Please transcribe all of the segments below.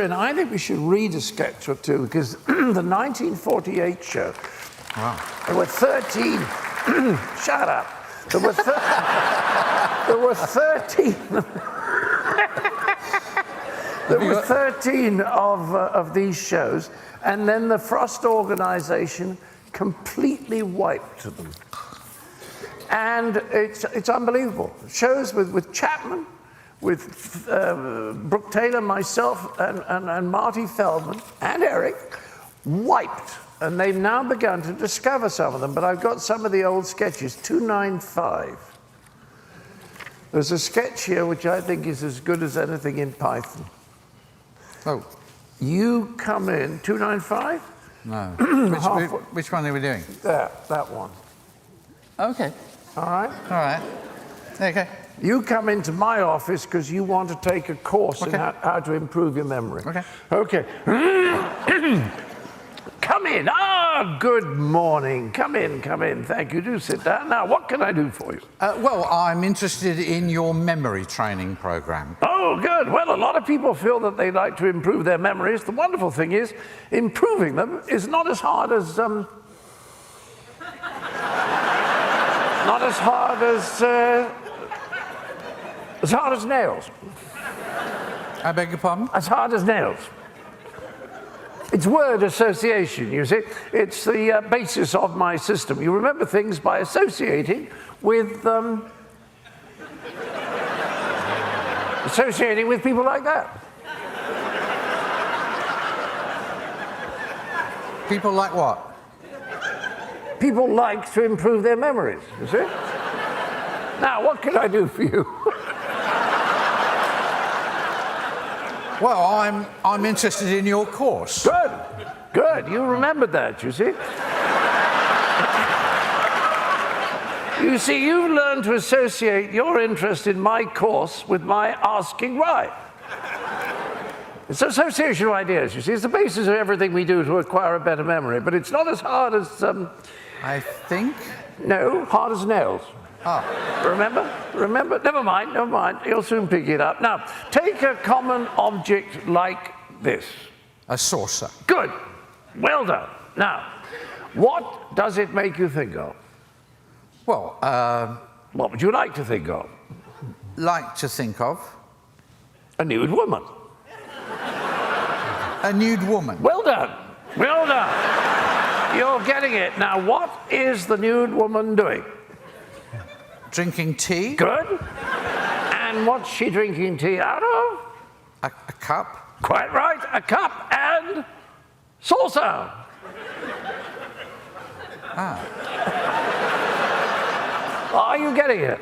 And I think we should read a sketch or two, because the 1948 show, Wow. there were 13, shut up, there were 13, there were 13 of these shows, and then the Frost organization completely wiped them. And it's unbelievable. Shows with Chapman, with Brooke Taylor, myself, and Marty Feldman, and Eric, wiped. And they've now begun to discover some of them, but I've got some of the old sketches. 295. There's a sketch here which I think is as good as anything in Python. Oh. You come in, 295? No. Which one are we doing? That one. Okay. All right? All right. Okay. You come into my office because you want to take a course in how to improve your memory. Okay. Okay. Come in. Good morning. Come in, come in. Thank you. Do sit down. Now, what can I do for you? Well, I'm interested in your memory training program. Oh, good. Well, a lot of people feel that they like to improve their memories. The wonderful thing is, improving them is not as hard as as hard as nails. I beg your pardon? As hard as nails. It's word association, you see. It's the basis of my system. You remember things by associating with people like that. People like what? People like to improve their memories, you see. Now, what can I do for you? Well, I'm interested in your course. Good, good. You remembered that, you see. You see, you've learned to associate your interest in my course with my asking why. It's association of ideas, you see. It's the basis of everything we do to acquire a better memory, but it's not as hard as... I think? No, hard as nails. Ah. Remember? Remember? Never mind, never mind. You'll soon pick it up. Now, take a common object like this. A saucer. Good. Well done. Now, what does it make you think of? Well, What would you like to think of? like to think of A nude woman. a nude woman. Well done. Well done. You're getting it. Now, what is the nude woman doing? Drinking tea. Good. And what's she drinking tea out of? A cup. Quite right. A cup and saucer. Are you getting it?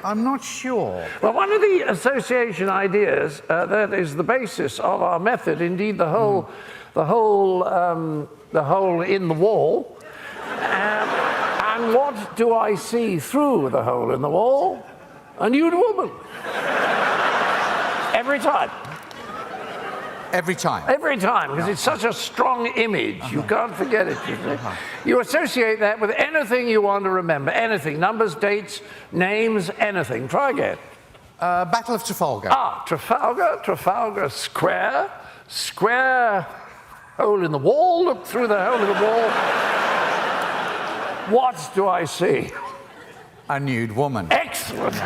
I'm not sure. Well, one of the association ideas that is the basis of our method, indeed the hole in the wall. And what do I see through the hole in the wall? A nude woman. Every time. Every time. Every time, because it's such a strong image. You can't forget it, you see. You associate that with anything you want to remember. Anything. Numbers, dates, names, anything. Try again. Battle of Trafalgar. Trafalgar Square. Square, hole in the wall. Look through the hole in the wall. What do I see? A nude woman. Excellent.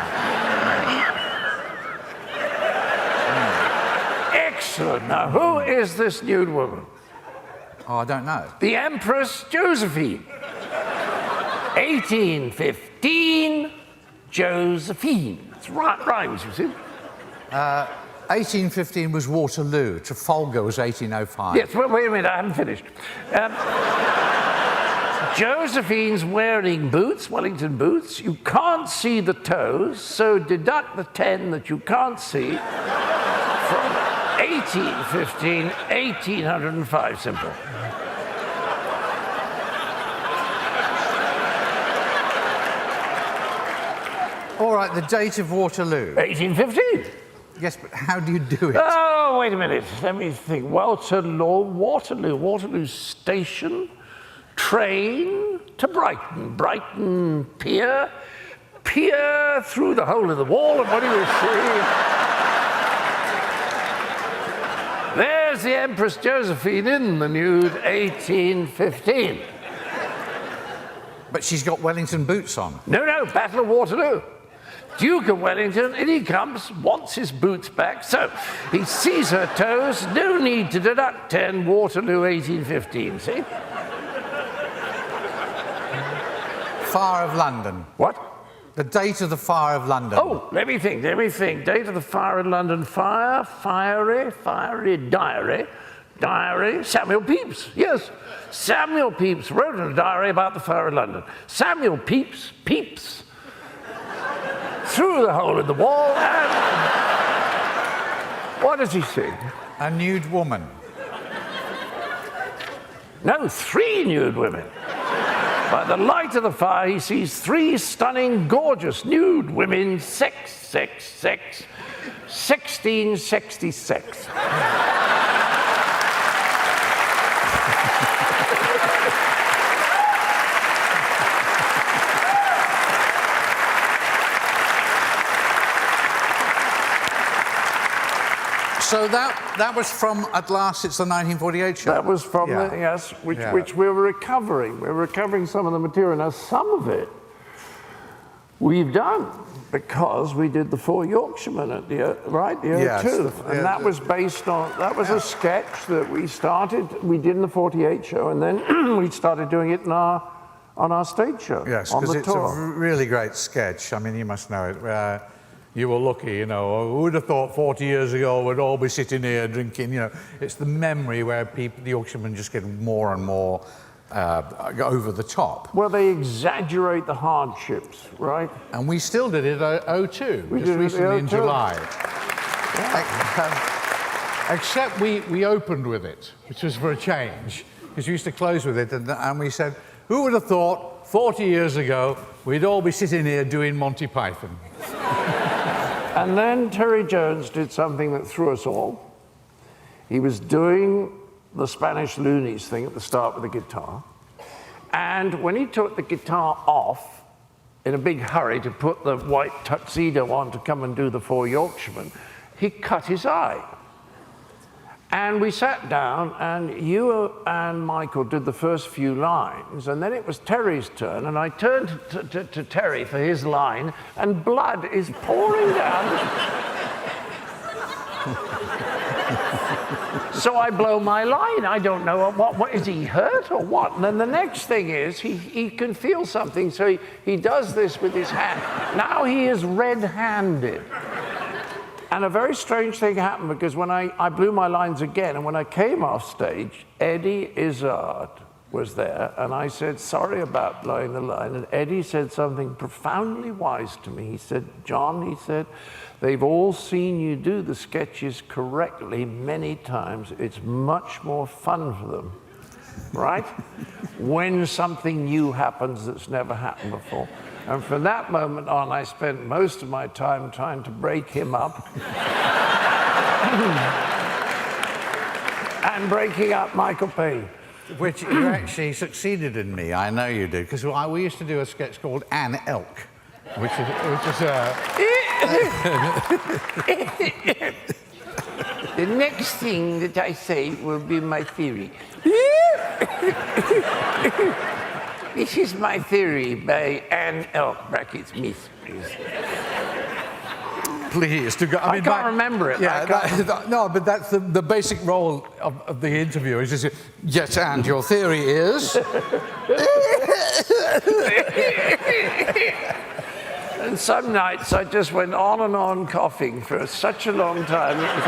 Excellent. Now, who is this nude woman? Oh, I don't know. The Empress Josephine. 1815, Josephine. It's rhymes, you see. 1815 was Waterloo. Trafalgar was 1805. Yes, well, wait a minute, I haven't finished. Josephine's wearing boots, Wellington boots. You can't see the toes, so deduct the 10 that you can't see from 1815, 1805, simple. All right, the date of Waterloo. 1815. Yes, but how do you do it? Oh, wait a minute. Let me think. Waterloo Station, train to Brighton. Brighton Pier, peer through the hole in the wall, and what do you see? There There's the Empress Josephine in the nude 1815. But she's got Wellington boots on. No, Battle of Waterloo. Duke of Wellington, in he comes, wants his boots back, so he sees her toes, no need to deduct 10, Waterloo 1815, see? Fire of London. What? The date of the Fire of London. Oh, let me think. Date of the Fire of London, fiery, diary, Samuel Pepys, yes. Samuel Pepys wrote in a diary about the Fire of London. Samuel Pepys, through the hole in the wall, and what does he see? A nude woman. No, 3 nude women. By the light of the fire, he sees 3 stunning, gorgeous, nude women, 1666. So that was from, at last, it's the 1948 show. That was from the, yes, which we were recovering. We were recovering some of the material. Now, some of it we've done because we did the 4 Yorkshiremen at the, right, the Yes, O2. And that was based on, that was a sketch that we did in the 48 show, and then we started doing it on our stage show. Yes, on because the it's tour. a really great sketch. I mean, you must know it. You were lucky, you know. Who would have thought 40 years ago we'd all be sitting here drinking, you know. It's the memory where people, the Yorkshiremen just get more and more over the top. Well, they exaggerate the hardships, right? And we still did it at O2, We just did it at recently in O2. July. Except we opened with it, which was for a change, because we used to close with it, and we said, who would have thought 40 years ago we'd all be sitting here doing Monty Python? And then Terry Jones did something that threw us all. He was doing the Spanish Loonies thing at the start with the guitar. And when he took the guitar off, in a big hurry to put the white tuxedo on to come and do the 4 Yorkshiremen, he cut his eye. And we sat down, and you and Michael did the first few lines, and then it was Terry's turn, and I turned to Terry for his line, and blood is pouring down. So I blow my line. I don't know, what is he hurt or what? And then the next thing is he can feel something, so he does this with his hand. Now he is red-handed. And a very strange thing happened, because when I blew my lines again, and when I came off stage, Eddie Izzard was there, and I said, sorry about blowing the line, and Eddie said something profoundly wise to me. He said, John, he said, they've all seen you do the sketches correctly many times. It's much more fun for them, right? When something new happens that's never happened before. And from that moment on, I spent most of my time trying to break him up and breaking up Michael Payne. Which you actually succeeded in me, I know you did, because we used to do a sketch called Anne Elk, which is The next thing that I say will be my theory. This is my theory by Anne Elk, brackets, Miss, please. Please, to go. I can't remember it. Yeah, no, but that's the basic role of the interview. Is just, yes, and your theory is. And some nights I just went on and on coughing for such a long time. It was